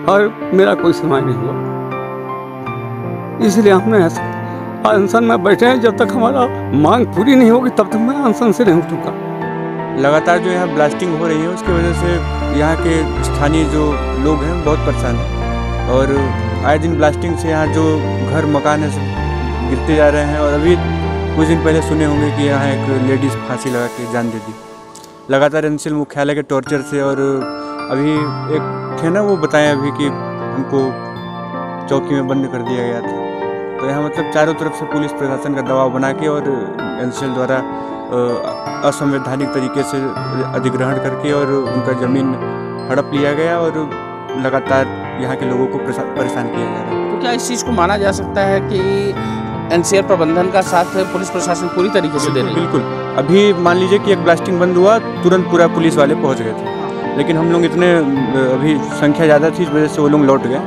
और मेरा कोई सुनाई नहीं हुआ। इसलिए हमने अनशन में बैठे हैं। जब तक हमारा मांग पूरी नहीं होगी तब तक मैं अनशन से नहीं उठूंगा। लगातार जो यहाँ ब्लास्टिंग हो रही है उसकी वजह से यहाँ के स्थानीय जो लोग हैं बहुत परेशान हैं और आए दिन ब्लास्टिंग से यहाँ जो घर मकान है सब गिरते जा रहे हैं। और अभी कुछ दिन पहले सुने होंगे कि यहाँ एक लेडीज़ फांसी लगा के जान दे दी लगातार एनसीएल मुख्यालय के टॉर्चर से। और अभी एक थे ना वो बताएं अभी कि हमको चौकी में बंद कर दिया गया था। तो यहाँ मतलब चारों तरफ से पुलिस प्रशासन का दबाव बना के और एनसीएल द्वारा असंवैधानिक तरीके से अधिग्रहण करके और उनका ज़मीन हड़प लिया गया और लगातार यहाँ के लोगों को परेशान किया जा रहा है। तो क्या इस चीज़ को माना जा सकता है कि एनसीएल प्रबंधन का साथ पुलिस प्रशासन पूरी तरीके से दे रही है? बिल्कुल। अभी मान लीजिए कि एक ब्लास्टिंग बंद हुआ, तुरंत पूरा पुलिस वाले पहुँच गए थे, लेकिन हम लोग इतने अभी संख्या ज़्यादा थी इस वजह से वो लोग लौट गए।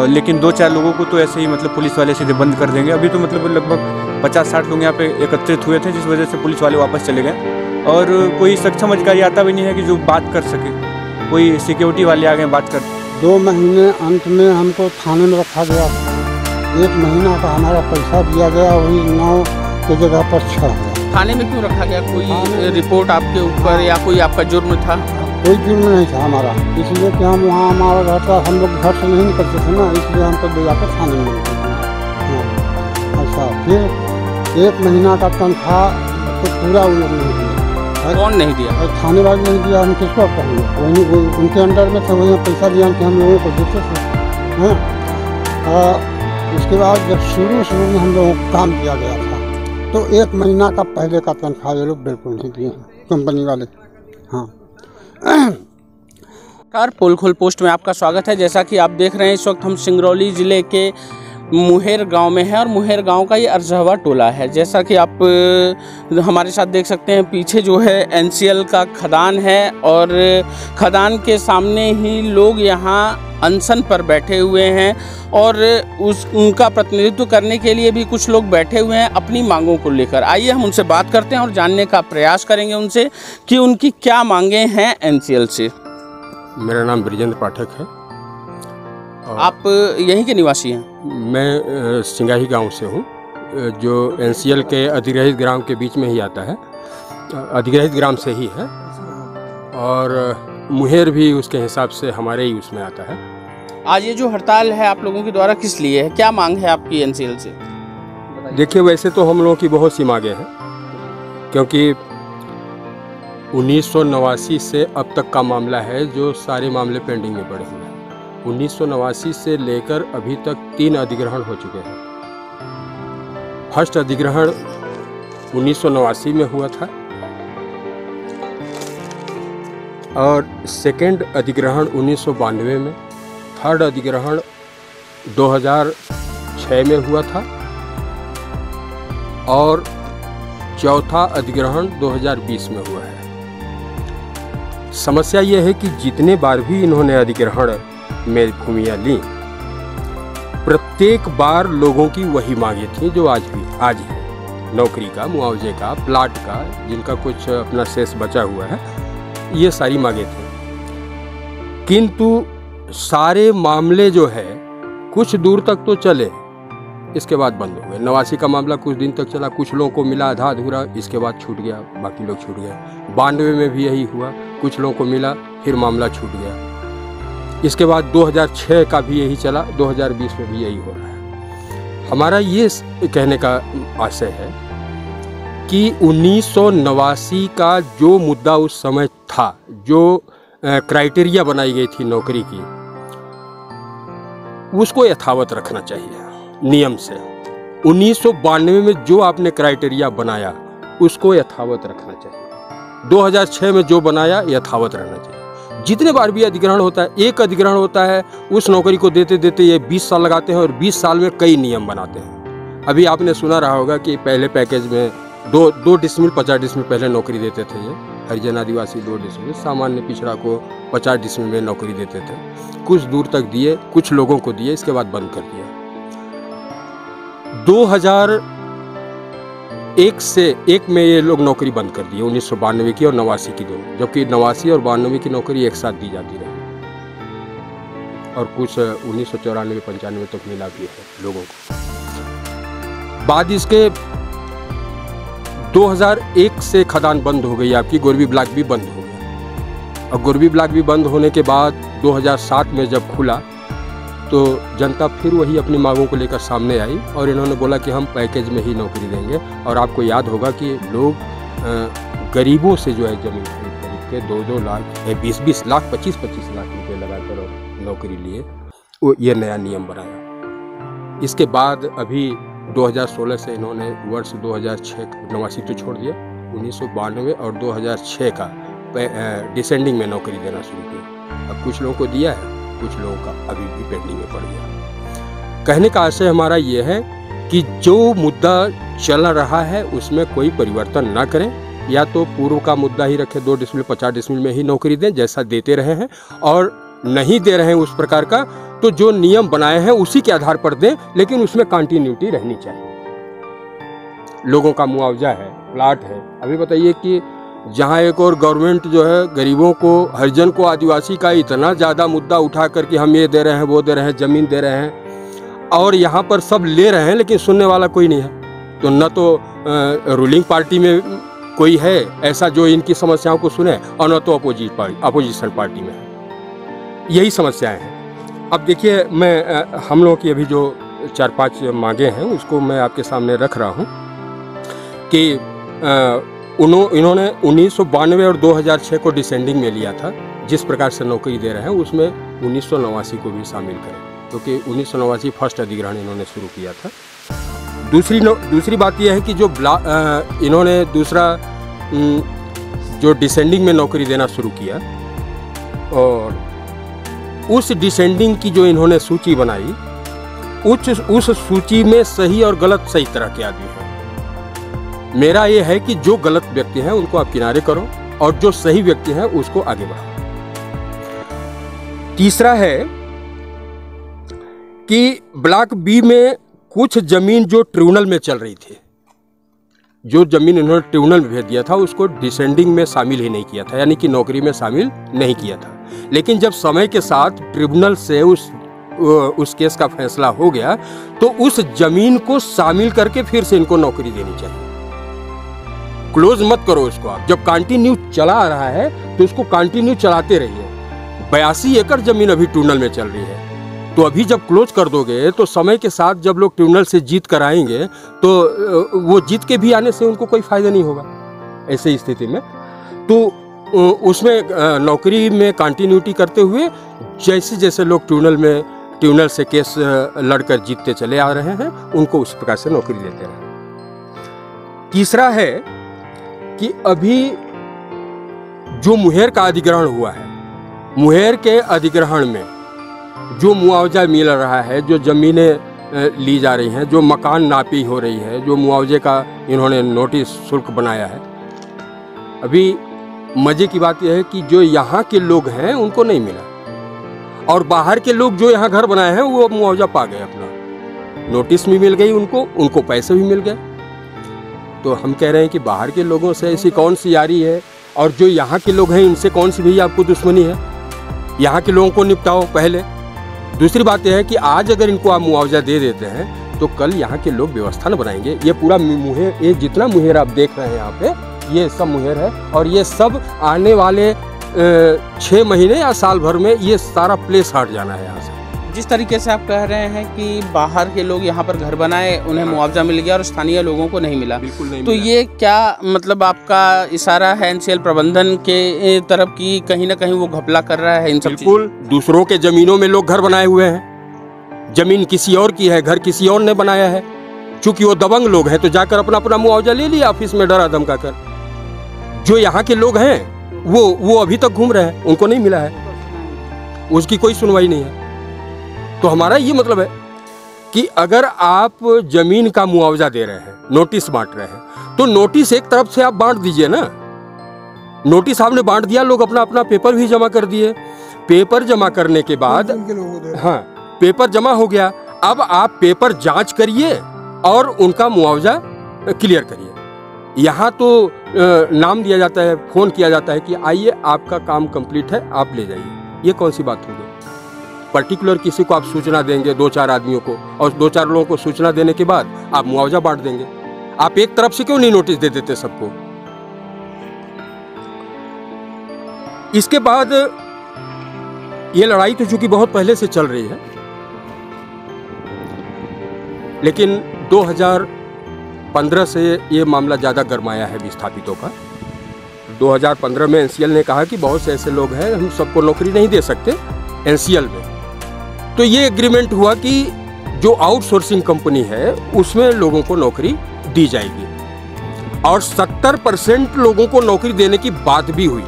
लेकिन 2-4 लोगों को तो ऐसे ही मतलब पुलिस वाले सीधे बंद कर देंगे। अभी तो मतलब लगभग 50-60 लोग यहाँ पे एकत्रित हुए थे जिस वजह से पुलिस वाले वापस चले गए और कोई सक्षम अधिकारी आता भी नहीं है कि जो बात कर सके। कोई सिक्योरिटी वाले आ गए बात कर। 2 महीने अंत में हमको थाने में रखा गया। 1 महीना का हमारा पैसा दिया गया, वही 9 की जगह पर 6 है। थाने में क्यों रखा गया? कोई रिपोर्ट आपके ऊपर या कोई आपका जुर्म था? कोई जुर्म नहीं था हमारा, इसलिए कि हम वहाँ हमारा घर था, हम लोग घर से नहीं निकलते थे ना, इसलिए हमको ले जाकर थाने में रखा गया। अच्छा, फिर 1 महीना का तनख्वाह तो पूरा उन लोग नहीं दिया। कौन नहीं दिया? थाने वाले नहीं दिया, हम किसको कहेंगे? वही उनके अंडर में थे, वही पैसा दिया कि हम लोगों को देते थे। हाँ, उसके बाद जब शुरू में हम लोगों को काम दिया गया था तो 1 महीना का पहले का तनख्वाह ये लोग बिल्कुल नहीं दिए कंपनी वाले। हाँ। कार पोलखोल पोस्ट में आपका स्वागत है। जैसा कि आप देख रहे हैं इस वक्त हम सिंगरौली ज़िले के मुहेर गांव में हैं और मुहेर गांव का ये अरजहवा टोला है। जैसा कि आप हमारे साथ देख सकते हैं पीछे जो है एनसीएल का खदान है और खदान के सामने ही लोग यहाँ अनशन पर बैठे हुए हैं और उनका प्रतिनिधित्व करने के लिए भी कुछ लोग बैठे हुए हैं अपनी मांगों को लेकर। आइए हम उनसे बात करते हैं और जानने का प्रयास करेंगे उनसे कि उनकी क्या मांगें हैं एनसीएल से। मेरा नाम ब्रिजेंद्र पाठक है। आप यहीं के निवासी हैं? मैं सिंगाही गांव से हूं, जो एनसीएल के अधिग्रहित ग्राम के बीच में ही आता है। अधिग्रहित ग्राम से ही है और मुहेर भी उसके हिसाब से हमारे ही उसमें आता है। आज ये जो हड़ताल है आप लोगों के द्वारा किस लिए है? क्या मांग है आपकी एनसीएल से? देखिए, वैसे तो हम लोगों की बहुत सी मांगें हैं, क्योंकि 1989 से अब तक का मामला है जो सारे मामले पेंडिंग में पड़े हुए हैं। 1989 से लेकर अभी तक 3 अधिग्रहण हो चुके हैं। फर्स्ट अधिग्रहण 1989 में हुआ था और सेकंड अधिग्रहण 1992 में, थर्ड अधिग्रहण 2006 में हुआ था और चौथा अधिग्रहण 2020 में हुआ है। समस्या ये है कि जितने बार भी इन्होंने अधिग्रहण में भूमियाँ ली, प्रत्येक बार लोगों की वही मांगे थी जो आज है। नौकरी का, मुआवजे का, प्लाट का, जिनका कुछ अपना शेष बचा हुआ है, ये सारी मांगे थी। किंतु सारे मामले जो है कुछ दूर तक तो चले, इसके बाद बंद हो गए। 89 का मामला कुछ दिन तक चला, कुछ लोगों को मिला आधा अधूरा, इसके बाद छूट गया, बाकी लोग छूट गए। 92 में भी यही हुआ, कुछ लोगों को मिला, फिर मामला छूट गया। इसके बाद 2006 का भी यही चला, 2020 में भी यही हो रहा है। हमारा ये कहने का आशय है कि 1989 का जो मुद्दा उस समय था, जो क्राइटेरिया बनाई गई थी नौकरी की, उसको यथावत रखना चाहिए नियम से। 1992 में जो आपने क्राइटेरिया बनाया उसको यथावत रखना चाहिए। 2006 में जो बनाया यथावत रहना चाहिए। जितने बार भी अधिग्रहण होता है, एक अधिग्रहण होता है, उस नौकरी को देते देते ये 20 साल लगाते हैं और 20 साल में कई नियम बनाते हैं। अभी आपने सुना रहा होगा कि पहले पैकेज में 2 डिसमिल 50 डिसमिल पहले नौकरी देते थे। ये हरिजन आदिवासी 2 डिसमिल, सामान्य पिछड़ा को 50 डिसमिल में नौकरी देते थे। कुछ दूर तक दिए, कुछ लोगों को दिए, इसके बाद बंद कर दिया। 2001 से 1 में ये लोग नौकरी बंद कर दी, 1992 की और 89 की दोनों, जबकि 89 और 92 की नौकरी एक साथ दी जाती रही। और कुछ 1994-95 तक मिला भी है लोगों को। बाद इसके 2001 से खदान बंद हो गई, आपकी गोरबी ब्लॉक भी बंद हो गया। और गोरबी ब्लॉक भी बंद होने के बाद 2007 में जब खुला तो जनता फिर वही अपनी मांगों को लेकर सामने आई और इन्होंने बोला कि हम पैकेज में ही नौकरी देंगे। और आपको याद होगा कि लोग गरीबों से जो है ज़मीन खरीद के 2-2 लाख, 20-20 लाख, 25-25 लाख रुपए लगाकर नौकरी लिए, वो ये नया नियम बनाया। इसके बाद अभी 2016 से इन्होंने वर्ष 2006 89 तो छोड़ दिया, 1992 और 2006 का डिसेंडिंग में नौकरी देना शुरू किया। अब कुछ लोगों को दिया है, कुछ लोगों का अभी भी पेंडिंग में पड़ गया। कहने का आशय हमारा ये है कि जो मुद्दा चल रहा है उसमें कोई परिवर्तन ना करें, या तो पूर्व का मुद्दा ही रखें, 2 डिसमिल 50 डिसमिल में ही नौकरी दें जैसा देते रहे हैं, और नहीं दे रहे हैं उस प्रकार का तो जो नियम बनाए हैं उसी के आधार पर दें, लेकिन उसमें कंटिन्यूटी रहनी चाहिए। लोगों का मुआवजा है, प्लाट है। अभी बताइए कि जहाँ एक और गवर्नमेंट जो है गरीबों को, हरिजन को, आदिवासी का इतना ज़्यादा मुद्दा उठा करके हम ये दे रहे हैं, वो दे रहे हैं, ज़मीन दे रहे हैं, और यहाँ पर सब ले रहे हैं लेकिन सुनने वाला कोई नहीं है। तो न तो रूलिंग पार्टी में कोई है ऐसा जो इनकी समस्याओं को सुने, और न तो अपोजिशन पार्टी में है। यही समस्याएं हैं। अब देखिए, मैं हम लोगों की अभी जो 4-5 मांगे हैं उसको मैं आपके सामने रख रहा हूँ कि इन्होंने 1992 और 2006 को डिसेंडिंग में लिया था। जिस प्रकार से नौकरी दे रहे हैं उसमें 1989 को भी शामिल करें, क्योंकि 1989 फर्स्ट अधिग्रहण इन्होंने शुरू किया था। दूसरी बात यह है कि जो इन्होंने दूसरा जो डिसेंडिंग में नौकरी देना शुरू किया, और उस डिसेंडिंग की जो इन्होंने सूची बनाई, उस सूची में सही और गलत सही तरह के आदमी हैं। मेरा ये है कि जो गलत व्यक्ति हैं उनको आप किनारे करो और जो सही व्यक्ति हैं उसको आगे बढ़ाओ। तीसरा है कि ब्लॉक बी में कुछ जमीन जो ट्रिब्यूनल में चल रही थी, जो जमीन इन्होंने ट्रिब्यूनल में भेज दिया था उसको डिसेंडिंग में शामिल ही नहीं किया था, यानी कि नौकरी में शामिल नहीं किया था। लेकिन जब समय के साथ ट्रिब्यूनल से उस केस का फैसला हो गया तो उस जमीन को शामिल करके फिर से इनको नौकरी देनी चाहिए। क्लोज मत करो उसको। आप जब कंटिन्यू चला आ रहा है तो उसको कंटिन्यू चलाते रहिए। 82 एकड़ जमीन अभी ट्रिब्यूनल में चल रही है, तो अभी जब क्लोज कर दोगे तो समय के साथ जब लोग ट्रिब्यूनल से जीत कर आएंगे तो वो जीत के भी आने से उनको कोई फायदा नहीं होगा। ऐसे स्थिति में तो उसमें नौकरी में कंटिन्यूटी करते हुए जैसे जैसे लोग ट्रिब्यूनल से केस लड़कर जीतते चले आ रहे हैं उनको उस प्रकार से नौकरी देते रहे। तीसरा है कि अभी जो मुहेर का अधिग्रहण हुआ है, मुहेर के अधिग्रहण में जो मुआवजा मिल रहा है, जो ज़मीनें ली जा रही हैं, जो मकान नापी हो रही है, जो मुआवजे का इन्होंने नोटिस शुल्क बनाया है, अभी मज़े की बात यह है कि जो यहाँ के लोग हैं उनको नहीं मिला, और बाहर के लोग जो यहाँ घर बनाए हैं वो मुआवजा पा गए, अपना नोटिस भी मिल गई उनको पैसे भी मिल गए। तो हम कह रहे हैं कि बाहर के लोगों से ऐसी कौन सी यारी है, और जो यहाँ के लोग हैं इनसे कौन सी भी आपको दुश्मनी है। यहाँ के लोगों को निपटाओ पहले। दूसरी बात यह है कि आज अगर इनको आप मुआवजा दे देते हैं तो कल यहाँ के लोग व्यवस्था न बनाएंगे। ये पूरा मुहेर, ये जितना मुहेर आप देख रहे हैं यहाँ पे, ये सब मुहेर है, और ये सब आने वाले 6 महीने या साल भर में ये सारा प्लेस हट जाना है यहाँ से। जिस तरीके से आप कह रहे हैं कि बाहर के लोग यहाँ पर घर बनाए, उन्हें मुआवजा मिल गया और स्थानीय लोगों को नहीं मिला, बिल्कुल नहीं तो मिला। ये क्या मतलब आपका इशारा है एनसीएल प्रबंधन के तरफ की कहीं ना कहीं वो घपला कर रहा है इन सब? बिल्कुल, दूसरों के जमीनों में लोग घर बनाए हुए हैं। जमीन किसी और की है, घर किसी और ने बनाया है। चूंकि वो दबंग लोग हैं तो जाकर अपना मुआवजा ले लिया ऑफिस में डरा धमका कर। जो यहाँ के लोग हैं वो अभी तक घूम रहे हैं, उनको नहीं मिला है, उसकी कोई सुनवाई नहीं है। तो हमारा ये मतलब है कि अगर आप जमीन का मुआवजा दे रहे हैं, नोटिस बांट रहे हैं, तो नोटिस एक तरफ से आप बांट दीजिए ना। नोटिस आपने बांट दिया, लोग अपना पेपर भी जमा कर दिए। पेपर जमा करने के बाद, हाँ, पेपर जमा हो गया, अब आप पेपर जांच करिए और उनका मुआवजा क्लियर करिए। यहाँ तो नाम दिया जाता है, फोन किया जाता है कि आइए आपका काम कंप्लीट है, आप ले जाइए। ये कौन सी बात हो गई? पर्टिकुलर किसी को आप सूचना देंगे 2-4 आदमियों को, और 2-4 लोगों को सूचना देने के बाद आप मुआवजा बांट देंगे। आप एक तरफ से क्यों नहीं नोटिस दे देते सबको? इसके बाद ये लड़ाई तो चूंकि बहुत पहले से चल रही है, लेकिन 2015 से ये मामला ज़्यादा गरमाया है विस्थापितों का। 2015 में एनसीएल ने कहा कि बहुत से ऐसे लोग हैं, हम सबको नौकरी नहीं दे सकते एनसीएल में। तो ये एग्रीमेंट हुआ कि जो आउटसोर्सिंग कंपनी है उसमें लोगों को नौकरी दी जाएगी, और 70% लोगों को नौकरी देने की बात भी हुई।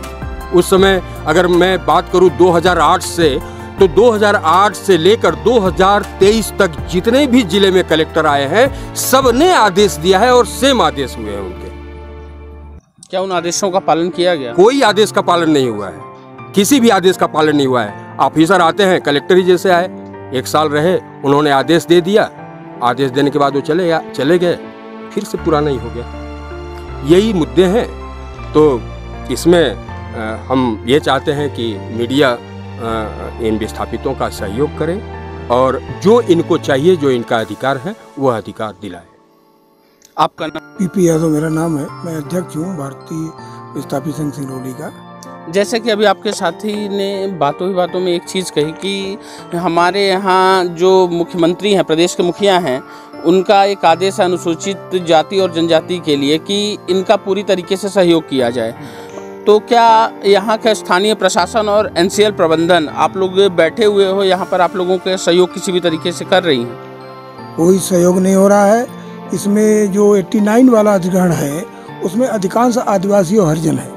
उस समय अगर मैं बात करूं 2008 से, तो 2008 से लेकर 2023 तक जितने भी जिले में कलेक्टर आए हैं सब ने आदेश दिया है और सेम आदेश हुए हैं उनके। क्या उन आदेशों का पालन किया गया? कोई आदेश का पालन नहीं हुआ है, किसी भी आदेश का पालन नहीं हुआ है। ऑफिसर आते हैं, कलेक्टर ही जैसे आए, 1 साल रहे, उन्होंने आदेश दे दिया, आदेश देने के बाद वो चले गए, फिर से पूरा नहीं हो गया। यही मुद्दे हैं। तो इसमें हम ये चाहते हैं कि मीडिया इन विस्थापितों का सहयोग करे और जो इनको चाहिए, जो इनका अधिकार है, वह अधिकार दिलाए। आपका नाम? पीपी यादव मेरा नाम है, मैं अध्यक्ष हूँ भारतीय विस्थापित संघ सिंगरौली का। जैसे कि अभी आपके साथी ने बातों ही बातों में एक चीज़ कही कि हमारे यहाँ जो मुख्यमंत्री हैं, प्रदेश के मुखिया हैं, उनका एक आदेश है अनुसूचित जाति और जनजाति के लिए कि इनका पूरी तरीके से सहयोग किया जाए। तो क्या यहाँ का स्थानीय प्रशासन और एनसीएल प्रबंधन, आप लोग बैठे हुए हो यहाँ पर, आप लोगों के सहयोग किसी भी तरीके से कर रही हैं? कोई सहयोग नहीं हो रहा है। इसमें जो 89 वाला अधिग्रहण है उसमें अधिकांश आदिवासी और हरिजन है,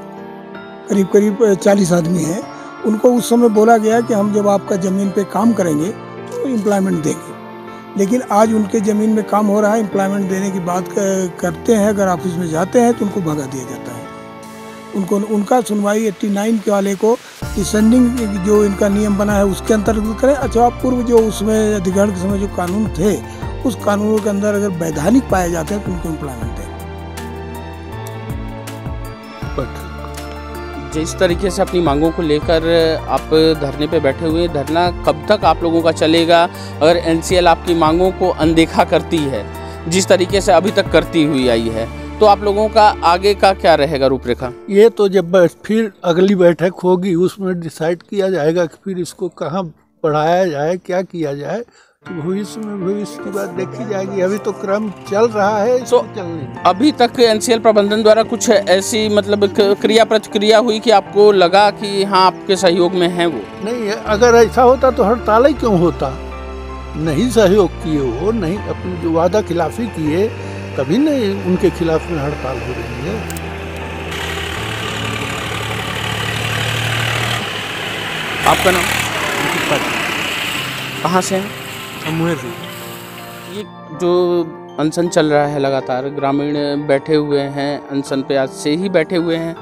करीब करीब 40 आदमी हैं। उनको उस समय बोला गया कि हम जब आपका ज़मीन पे काम करेंगे तो एम्प्लॉयमेंट देंगे, लेकिन आज उनके ज़मीन में काम हो रहा है, एम्प्लॉयमेंट देने की बात करते हैं, अगर ऑफिस में जाते हैं तो उनको भगा दिया जाता है। उनका सुनवाई 89 के वाले को डिसेंडिंग जो इनका नियम बना है उसके अंतर्गत करें, अथवा पूर्व जो उसमें अधिग्रहण के समय जो कानून थे उस कानूनों के अंदर अगर वैधानिक पाए जाते हैं तो उनको एम्प्लॉयमेंट दें। जिस तरीके से अपनी मांगों को लेकर आप धरने पे बैठे हुए, धरना कब तक आप लोगों का चलेगा? अगर एनसीएल आपकी मांगों को अनदेखा करती है जिस तरीके से अभी तक करती हुई आई है, तो आप लोगों का आगे का क्या रहेगा रूपरेखा? ये तो जब फिर अगली बैठक होगी उसमें डिसाइड किया जाएगा कि फिर इसको कहाँ बढ़ाया जाए, क्या किया जाए, तो भविष्य की बात देखी जाएगी। अभी तो क्रम चल रहा है, तो अभी तक एनसीएल प्रबंधन द्वारा कुछ ऐसी मतलब क्रिया प्रतिक्रिया हुई कि आपको लगा कि हाँ आपके सहयोग में है वो? नहीं, अगर ऐसा होता तो हड़ताल ही क्यों होता? नहीं सहयोग किए वो, नहीं अपनी जो वादा खिलाफी किए, कभी नहीं उनके खिलाफ में हड़ताल हो रही है। आपका नाम? कहाँ से हैं? मुहेर से। ये जो अनशन चल रहा है लगातार, ग्रामीण बैठे हुए हैं अनशन पे, आज से ही बैठे हुए हैं,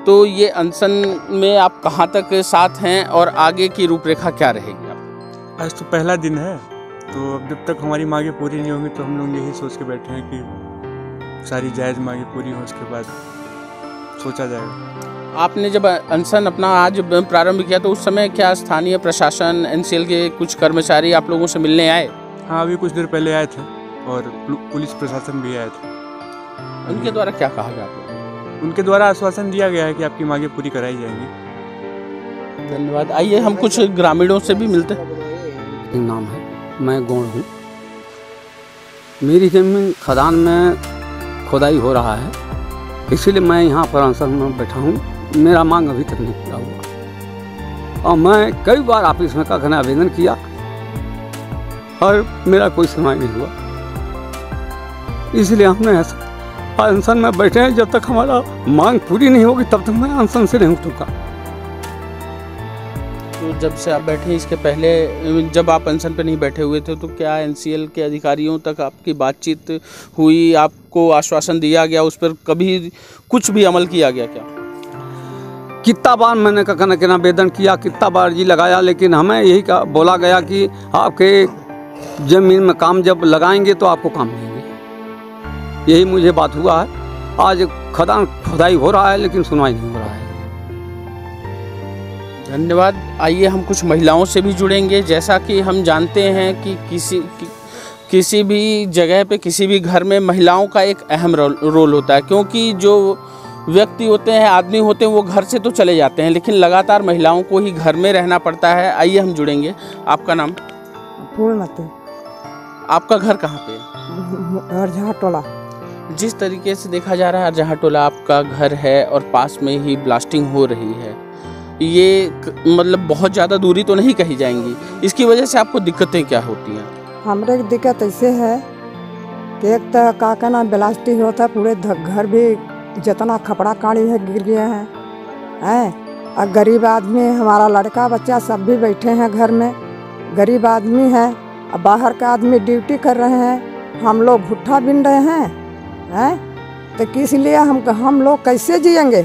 तो ये अनशन में आप कहाँ तक साथ हैं और आगे की रूपरेखा क्या रहेगी? आप आज तो पहला दिन है, तो अब जब तक हमारी मांगें पूरी नहीं होंगी तो हम लोग यही सोच के बैठे हैं कि सारी जायज़ मांगें पूरी हो, उसके बाद सोचा जाएगा। आपने जब अनशन अपना आज प्रारंभ किया तो उस समय क्या स्थानीय प्रशासन, एनसीएल के कुछ कर्मचारी आप लोगों से मिलने आए? हाँ, अभी कुछ देर पहले आए थे और पुलिस प्रशासन भी आए थे। उनके द्वारा क्या कहा गया आपको? उनके द्वारा आश्वासन दिया गया है कि आपकी मांगें पूरी कराई जाएंगी। धन्यवाद। आइए हम कुछ ग्रामीणों से भी मिलते हैं। नाम है, मैं गौड़ हूँ। मेरी जमीन खदान में खुदाई हो रहा है, इसीलिए मैं यहाँ पर अनशन में बैठा हूँ। मेरा मांग अभी तक नहीं पूरा हुआ और मैं कई बार ऑफिस में का आवेदन किया और मेरा कोई सुनवाई नहीं हुआ। इसलिए हमने अनशन में बैठे हैं। जब तक हमारा मांग पूरी नहीं होगी तब तक मैं अनशन से नहीं उठूंगा। तो जब से आप बैठे हैं, इसके पहले जब आप अनशन पे नहीं बैठे हुए थे तो क्या एनसीएल के अधिकारियों तक आपकी बातचीत हुई, आपको आश्वासन दिया गया, उस पर कभी कुछ भी अमल किया गया क्या? कितना बार मैंने कहना आवेदन किया, कितना बार जी लगाया, लेकिन हमें यही बोला गया कि आपके ज़मीन में काम जब लगाएंगे तो आपको काम देंगे। यही मुझे बात हुआ है। आज खदान खुदाई हो रहा है लेकिन सुनवाई नहीं हो रहा है। धन्यवाद। आइए हम कुछ महिलाओं से भी जुड़ेंगे। जैसा कि हम जानते हैं कि किसी भी जगह पे, किसी भी घर में महिलाओं का एक अहम रोल होता है, क्योंकि जो व्यक्ति होते हैं, आदमी होते हैं, वो घर से तो चले जाते हैं, लेकिन लगातार महिलाओं को ही घर में रहना पड़ता है। आइए हम जुड़ेंगे। आपका नाम? पूर्णमती। आपका घर कहाँ पे है? अरजहा टोला। जिस तरीके से देखा जा रहा है अरजहा टोला आपका घर है और पास में ही ब्लास्टिंग हो रही है, ये मतलब बहुत ज़्यादा दूरी तो नहीं कही जाएंगी, इसकी वजह से आपको दिक्कतें क्या होती हैं? हमारे दिक्कत ऐसे है कि एक तो का कहना ब्लास्टिंग होता है, पूरे घर भी जितना कपड़ा काड़ी है गिर गए हैं। और गरीब आदमी, हमारा लड़का बच्चा सब भी बैठे हैं घर में, गरीब आदमी है। अब बाहर का आदमी ड्यूटी कर रहे हैं, हम लोग भुट्टा बिन रहे हैं। तो किस लिए हम लोग कैसे जिएंगे?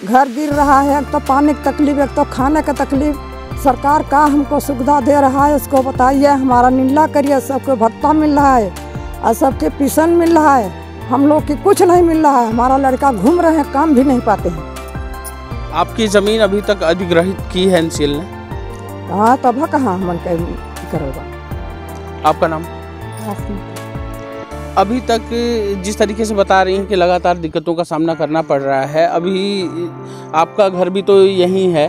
घर गिर रहा है, एक तो पानी की तकलीफ, एक तो खाने का तकलीफ। सरकार का हमको सुविधा दे रहा है, उसको बताइए, हमारा नीला करिए। सबको भत्ता मिल रहा है और सबके पेंशन मिल रहा है, हम लोग की कुछ नहीं मिल रहा है। हमारा लड़का घूम रहे हैं, काम भी नहीं पाते हैं। आपकी ज़मीन अभी तक अधिग्रहित की है एनसीएल ने? हाँ, तब कहाँ मन करेगा। आपका नाम? अभी तक जिस तरीके से बता रही हैं कि लगातार दिक्कतों का सामना करना पड़ रहा है, अभी आपका घर भी तो यहीं है,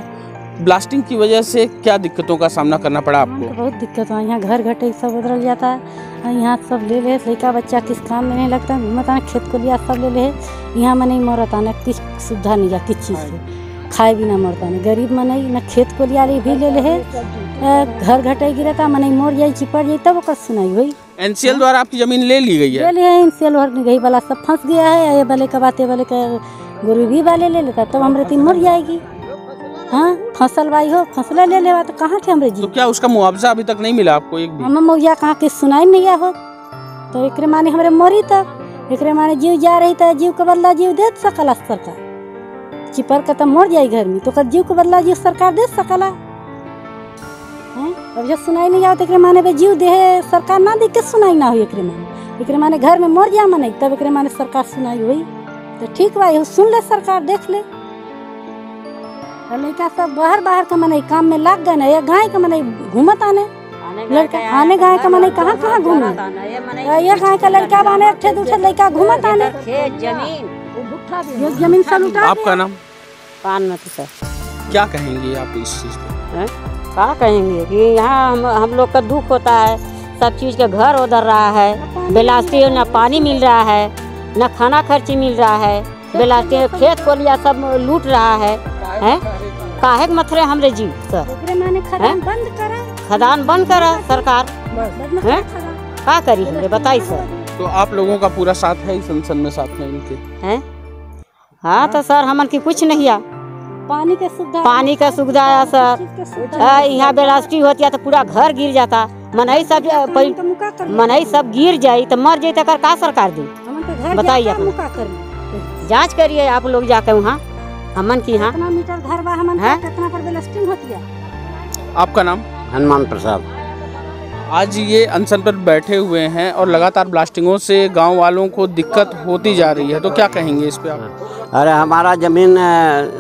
ब्लास्टिंग की वजह से क्या दिक्कतों का सामना करना पड़ा आपको? तो बहुत दिक्कत है, यहाँ घर घटे सब बदल जाता है, यहाँ सब ले ले, लड़का बच्चा किस काम में नहीं लगता, घूमत आना खेत को लिया सब ले ले, यहाँ में नहीं मरत आना, किस सुविधा नहीं जा, किस चीज़ से खाए भी ना मरता नहीं, गरीब में नहीं ना खेत को लिया भी ले ले, घर घटे गिरता मन मोर जाए चिपट जाए, तब ओकर सुनाई हुई। एनसीएल द्वारा आपकी जमीन ले ली गई है? ले लिया एनसीएल गई वाला सब फंस गया है, ये वाले का बातें वाले का गरीबी वाले ले लेता, तब हमारे तीन मर जाएगी। हाँ, फसल भाई हो, फसला ले लेवा तो कहाँ थे हमरे जी? तो क्या उसका मुआवजा अभी तक नहीं मिला आपको? एक भी हम मुआवजा कहाँ के सुनाई नहीं हो, तो एक माने हमारे मरी तक, एक माने जीव जा रही था, जीव का बदला जीव दे सकला सरकार, चिपर का तो मर जाए घर में, तो जीव का बदला जीव सरकार दे सकला। अब जब सुनाई नहीं आओ तो एक माने पे जीव दे सरकार ना दे के सुनाई ना हो, एक माने घर में मर जा मने, तब एक माने सरकार सुनाई हुई तो ठीक भाई, सुन ले सरकार, देख ले। लड़का सब बाहर का मने काम में लग गए ना, ये गाय का मने घूमत आने, लड़का आने गाय का मने कहाँ घूमे, ये गाय का लड़का बने दूसरे लड़का घूमत आने, जमीन सब लुटा। आपका नाम? पानमती सर। क्या कहेंगे आप इस चीज़ पे? क्या कहेंगे कि यहाँ हम लोग का दुख होता है, सब चीज़ का घर उधर रहा है, बेलास्ती न पानी मिल रहा है, न खाना खर्ची मिल रहा है, बेलास्ती खेत को लिया सब लूट रहा है, काहे के मथरे हमरे जी सर, खदान बंद करा सरकार, क्या करी हमरे बताई सर। तो आप लोगों का पूरा साथ है इस अनशन में, साथ में इनके हैं? हाँ तो सर हमन की कुछ नहीं है, पानी का सुविधा है सर, यहाँ बेलास्टी होती है तो पूरा घर गिर जाता, मनई सब गिर जाये तो मर जाये तो का सरकार दी बताइए, अपन जांच करिए आप लोग जाके वहाँ हमन की यहाँ। आपका नाम? हनुमान प्रसाद। आज ये अनशन पर बैठे हुए हैं और लगातार ब्लास्टिंगों से गांव वालों को दिक्कत होती जा रही है, तो क्या कहेंगे इस पे आप? अरे हमारा ज़मीन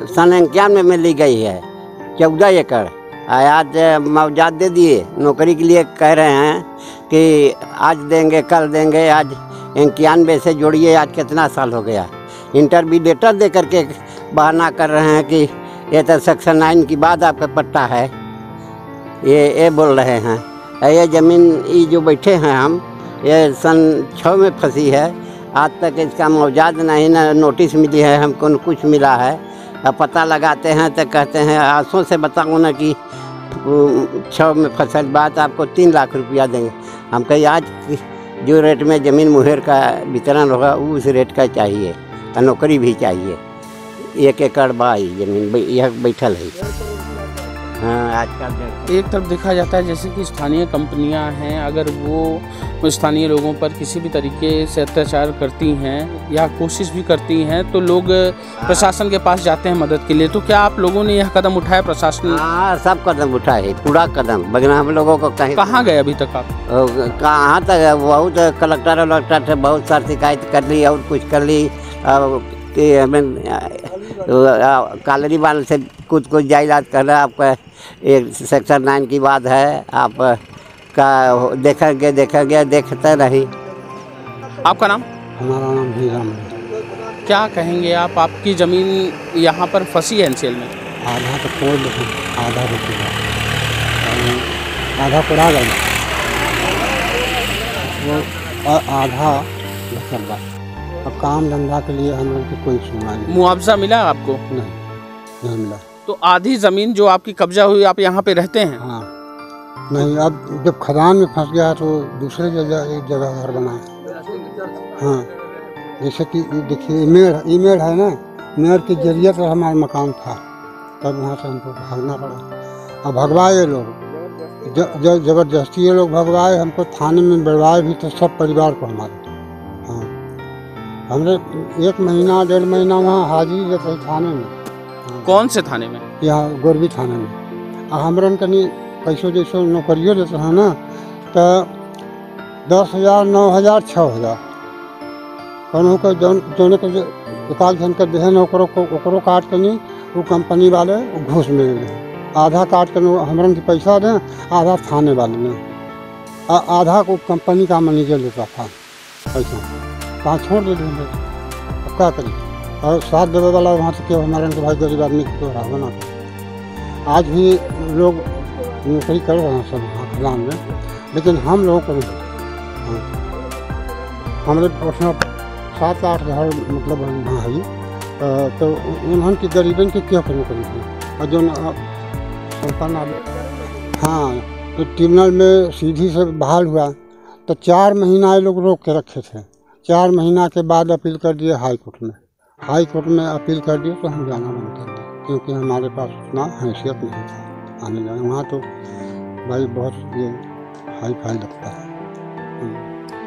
सन 91 में ली गई है, 14 एकड़, आज मुआवजा दे दिए, नौकरी के लिए कह रहे हैं कि आज देंगे कल देंगे, आज 91 से जोड़िए, आज कितना साल हो गया। इंटरव्यू लेटर दे करके बहाना कर रहे हैं कि ये तो सेक्शन 9 की बाद आपका पट्टा है, ये बोल रहे हैं। ये ज़मीन ये जो बैठे हैं हम, ये सन 6 में फंसी है, आज तक इसका मुआवजा नहीं, ना नोटिस मिली है हमको, न कुछ मिला है। अब पता लगाते हैं तो कहते हैं आंसू से बताओ ना कि 6 में फसल बात आपको 3 लाख रुपया देंगे। हम कहीं आज जो रेट में ज़मीन मुहर का वितरण होगा उस रेट का चाहिए, और नौकरी भी चाहिए। 1 एकड़ बाई ज़मीन यह बैठल है। हाँ, आजकल एक तरफ देखा जाता है जैसे कि स्थानीय कंपनियां हैं, अगर वो स्थानीय लोगों पर किसी भी तरीके से अत्याचार करती हैं या कोशिश भी करती हैं तो लोग प्रशासन के पास जाते हैं मदद के लिए, तो क्या आप लोगों ने यह कदम उठाया? प्रशासन? हाँ, सब कदम उठाए, पूरा कदम, बगैर हम लोगों को कहाँ गए अभी तक आप? कहाँ तक? बहुत कलेक्टर से बहुत सारी शिकायत कर ली और कुछ कर ली, कि हमें कालरी बांध से कुछ जायदाद कर रहा है आपका, एक सेक्टर 9 की बात है, आप का देखेंगे देखते रही। आपका नाम? हमारा नाम हीराम है। क्या कहेंगे आप, आपकी ज़मीन यहाँ पर फंसी है एनसीएल में? आधा तो तोड़ दें, आधा रुपया, आधा पड़ा गया, वो आधा बचल बा। अब काम धंधा के लिए हम लोग की कोई सुनवाई नहीं। मुआवजा मिला आपको? नहीं मिला। तो आधी ज़मीन जो आपकी कब्जा हुई, आप यहाँ पे रहते हैं? हाँ नहीं, अब जब खदान में फंस गया तो दूसरे जगह एक जगह घर बनाए। हाँ, जैसे कि देखिए ईमेल है ना, मेयर के जरिए से हमारा मकान था, तब वहाँ से हमको भागना पड़ा। अब भगवाए लोग, जबरदस्ती ये लोग भगवाए हमको, थाने में बढ़वाए भी तो सब परिवार को हमारे। हाँ, हमने 1 महीना 1.5 महीना वहाँ हाजिरी देते हैं थाने में। हाँ। कौन से थाने में? यहाँ गोरबी थाने में। हमरन कनी पैसों जैसे नौकरियों देते हैं ना, तो 10,000 9,000 6,000 कहूँ को जौने को एकाध जन के देहन ओकरो काट के नहीं, वो कंपनी वाले घूस में ले, आधा काट कर हमरन के पैसा दें, आधा थाने वाले में, आधा को कंपनी का मैनेजर लेता था पैसा। कहाँ छोड़ दे देंगे, अब क्या करें। और साथ देवे वाला वहाँ से क्यों, हमारे तो भाई गरीब आदमी क्यों रहा बना। आज भी लोग नौकरी कर रहे हैं सब वहाँ खदान में, लेकिन हम लोगों को नहीं। हमारे पर्सनल 7-8 घर मतलब वहाँ है, तो उन्होंने की गरीबन के क्यों नौकरी की। और जो संपन्न आदमी, हाँ, तो ट्रिब्यूनल में सीधी से बहाल हुआ तो 4 महीना ये लोग रोक के रखे थे। 4 महीना के बाद अपील कर दिए हाई कोर्ट में। हाई कोर्ट में अपील कर दिए तो हम जाना बंद कर दिए, क्योंकि हमारे पास उतना हैसियत नहीं था आने जाने। वहाँ तो भाई बहुत ये हाई फाई लगता है।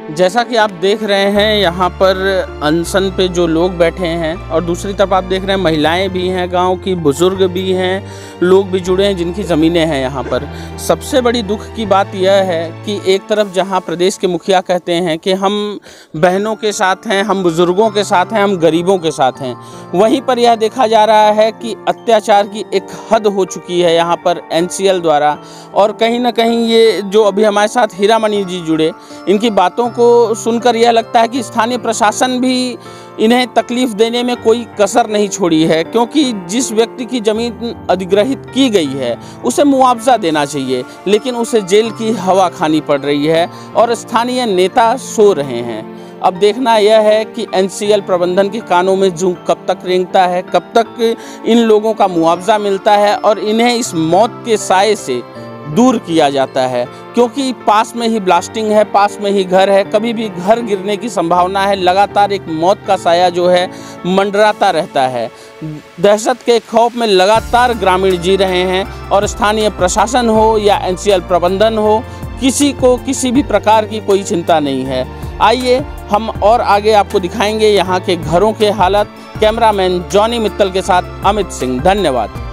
जैसा कि आप देख रहे हैं यहाँ पर अनशन पे जो लोग बैठे हैं, और दूसरी तरफ आप देख रहे हैं महिलाएं भी हैं, गांव की बुजुर्ग भी हैं, लोग भी जुड़े हैं जिनकी ज़मीनें हैं यहाँ पर। सबसे बड़ी दुख की बात यह है कि एक तरफ जहाँ प्रदेश के मुखिया कहते हैं कि हम बहनों के साथ हैं, हम बुजुर्गों के साथ हैं, हम गरीबों के साथ हैं, वहीं पर यह देखा जा रहा है कि अत्याचार की एक हद हो चुकी है यहाँ पर एनसीएल द्वारा। और कहीं ना कहीं ये जो अभी हमारे साथ हीरामणि जी जुड़े, इनकी बातों को सुनकर यह लगता है कि स्थानीय प्रशासन भी इन्हें तकलीफ देने में कोई कसर नहीं छोड़ी है, क्योंकि जिस व्यक्ति की ज़मीन अधिग्रहित की गई है उसे मुआवजा देना चाहिए, लेकिन उसे जेल की हवा खानी पड़ रही है और स्थानीय नेता सो रहे हैं। अब देखना यह है कि एनसीएल प्रबंधन के कानों में जूं कब तक रेंगता है, कब तक इन लोगों का मुआवजा मिलता है और इन्हें इस मौत के साए से दूर किया जाता है, क्योंकि पास में ही ब्लास्टिंग है, पास में ही घर है, कभी भी घर गिरने की संभावना है। लगातार एक मौत का साया जो है मंडराता रहता है। दहशत के खौफ में लगातार ग्रामीण जी रहे हैं और स्थानीय प्रशासन हो या एनसीएल प्रबंधन हो, किसी को किसी भी प्रकार की कोई चिंता नहीं है। आइए हम और आगे आपको दिखाएंगे यहाँ के घरों के हालत। कैमरामैन जॉनी मित्तल के साथ अमित सिंह, धन्यवाद।